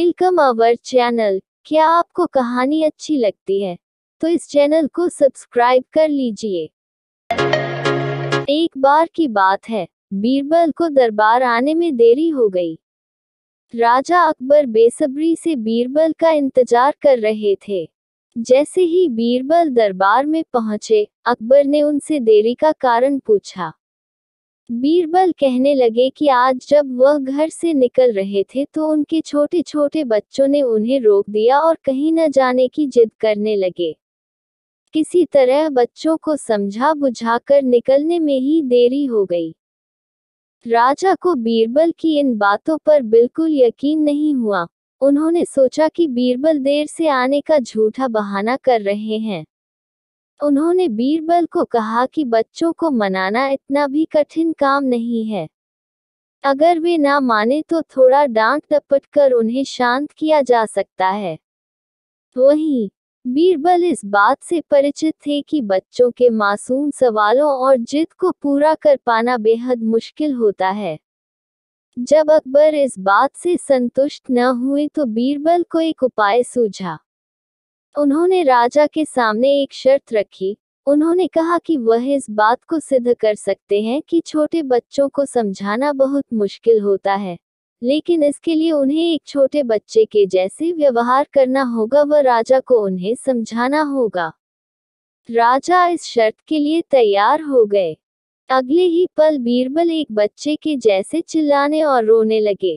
Welcome our channel. क्या आपको कहानी अच्छी लगती है तो इस चैनल को सब्सक्राइब कर लीजिए। एक बार की बात है, बीरबल को दरबार आने में देरी हो गई। राजा अकबर बेसब्री से बीरबल का इंतजार कर रहे थे। जैसे ही बीरबल दरबार में पहुंचे, अकबर ने उनसे देरी का कारण पूछा। बीरबल कहने लगे कि आज जब वह घर से निकल रहे थे तो उनके छोटे छोटे बच्चों ने उन्हें रोक दिया और कहीं न जाने की जिद करने लगे। किसी तरह बच्चों को समझा बुझाकर निकलने में ही देरी हो गई। राजा को बीरबल की इन बातों पर बिल्कुल यकीन नहीं हुआ। उन्होंने सोचा कि बीरबल देर से आने का झूठा बहाना कर रहे हैं। उन्होंने बीरबल को कहा कि बच्चों को मनाना इतना भी कठिन काम नहीं है। अगर वे ना माने तो थोड़ा डांट डपट कर उन्हें शांत किया जा सकता है। वहीं बीरबल इस बात से परिचित थे कि बच्चों के मासूम सवालों और जिद को पूरा कर पाना बेहद मुश्किल होता है। जब अकबर इस बात से संतुष्ट न हुए तो बीरबल को एक उपाय सूझा। उन्होंने राजा के सामने एक शर्त रखी। उन्होंने कहा कि वह इस बात को सिद्ध कर सकते हैं कि छोटे बच्चों को समझाना बहुत मुश्किल होता है, लेकिन इसके लिए उन्हें एक छोटे बच्चे के जैसे व्यवहार करना होगा व राजा को उन्हें समझाना होगा। राजा इस शर्त के लिए तैयार हो गए। अगले ही पल बीरबल एक बच्चे के जैसे चिल्लाने और रोने लगे।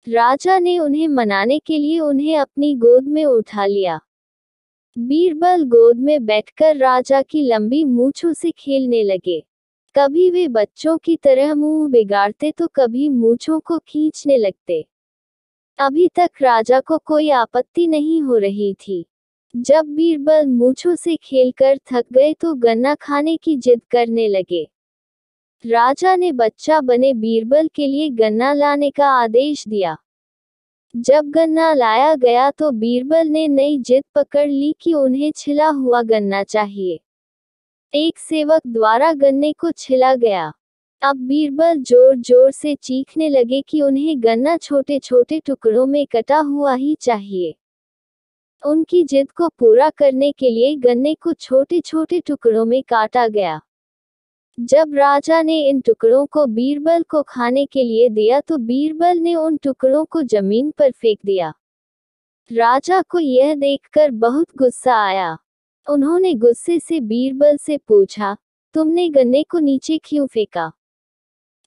राजा ने उन्हें मनाने के लिए उन्हें अपनी गोद में उठा लिया। बीरबल गोद में बैठकर राजा की लंबी मूंछों से खेलने लगे। कभी वे बच्चों की तरह मुंह बिगाड़ते तो कभी मूंछों को खींचने लगते। अभी तक राजा को कोई आपत्ति नहीं हो रही थी। जब बीरबल मूंछों से खेलकर थक गए तो गन्ना खाने की जिद करने लगे। राजा ने बच्चा बने बीरबल के लिए गन्ना लाने का आदेश दिया। जब गन्ना लाया गया तो बीरबल ने नई जिद पकड़ ली कि उन्हें छिला हुआ गन्ना चाहिए। एक सेवक द्वारा गन्ने को छिला गया। अब बीरबल जोर जोर से चीखने लगे कि उन्हें गन्ना छोटे छोटे टुकड़ों में कटा हुआ ही चाहिए। उनकी जिद को पूरा करने के लिए गन्ने को छोटे छोटे टुकड़ों में काटा गया। जब राजा ने इन टुकड़ों को बीरबल को खाने के लिए दिया तो बीरबल ने उन टुकड़ों को जमीन पर फेंक दिया। राजा को यह देखकर बहुत गुस्सा आया। उन्होंने गुस्से से बीरबल से पूछा, तुमने गन्ने को नीचे क्यों फेंका?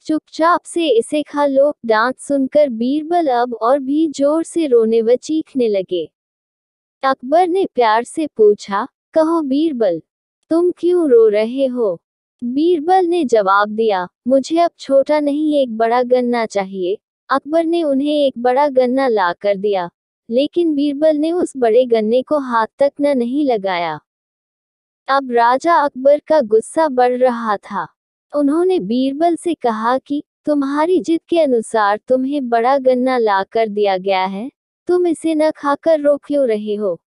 चुपचाप से इसे खा लो। डांट सुनकर बीरबल अब और भी जोर से रोने व चीखने लगे। अकबर ने प्यार से पूछा, कहो बीरबल, तुम क्यों रो रहे हो? बीरबल ने जवाब दिया, मुझे अब छोटा नहीं एक बड़ा गन्ना चाहिए। अकबर ने उन्हें एक बड़ा गन्ना ला कर दिया, लेकिन बीरबल ने उस बड़े गन्ने को हाथ तक न नहीं लगाया। अब राजा अकबर का गुस्सा बढ़ रहा था। उन्होंने बीरबल से कहा कि तुम्हारी जिद के अनुसार तुम्हें बड़ा गन्ना ला कर दिया गया है, तुम इसे न खाकर रो क्यों रहे हो?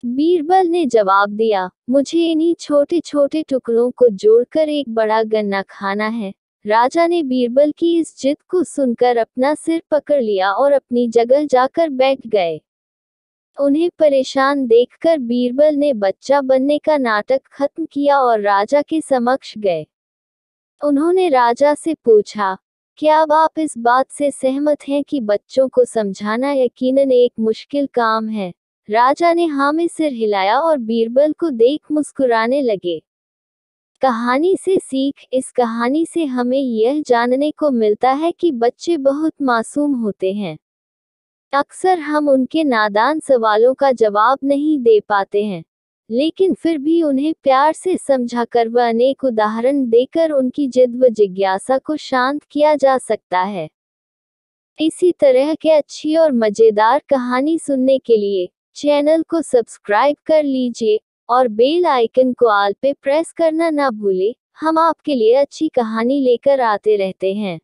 बीरबल ने जवाब दिया, मुझे इन्हीं छोटे छोटे टुकड़ों को जोड़कर एक बड़ा गन्ना खाना है। राजा ने बीरबल की इस जिद को सुनकर अपना सिर पकड़ लिया और अपनी जगह जाकर बैठ गए। उन्हें परेशान देखकर बीरबल ने बच्चा बनने का नाटक खत्म किया और राजा के समक्ष गए। उन्होंने राजा से पूछा, क्या अब आप इस बात से सहमत हैं कि बच्चों को समझाना यकीनन एक मुश्किल काम है? राजा ने हाँ में सिर हिलाया और बीरबल को देख मुस्कुराने लगे। कहानी से सीख। इस कहानी से हमें यह जानने को मिलता है कि बच्चे बहुत मासूम होते हैं। अक्सर हम उनके नादान सवालों का जवाब नहीं दे पाते हैं, लेकिन फिर भी उन्हें प्यार से समझाकर व अनेक उदाहरण देकर उनकी जिद व जिज्ञासा को शांत किया जा सकता है। इसी तरह के अच्छी और मजेदार कहानी सुनने के लिए चैनल को सब्सक्राइब कर लीजिए और बेल आइकन को ऑल पे प्रेस करना ना भूलें। हम आपके लिए अच्छी कहानी लेकर आते रहते हैं।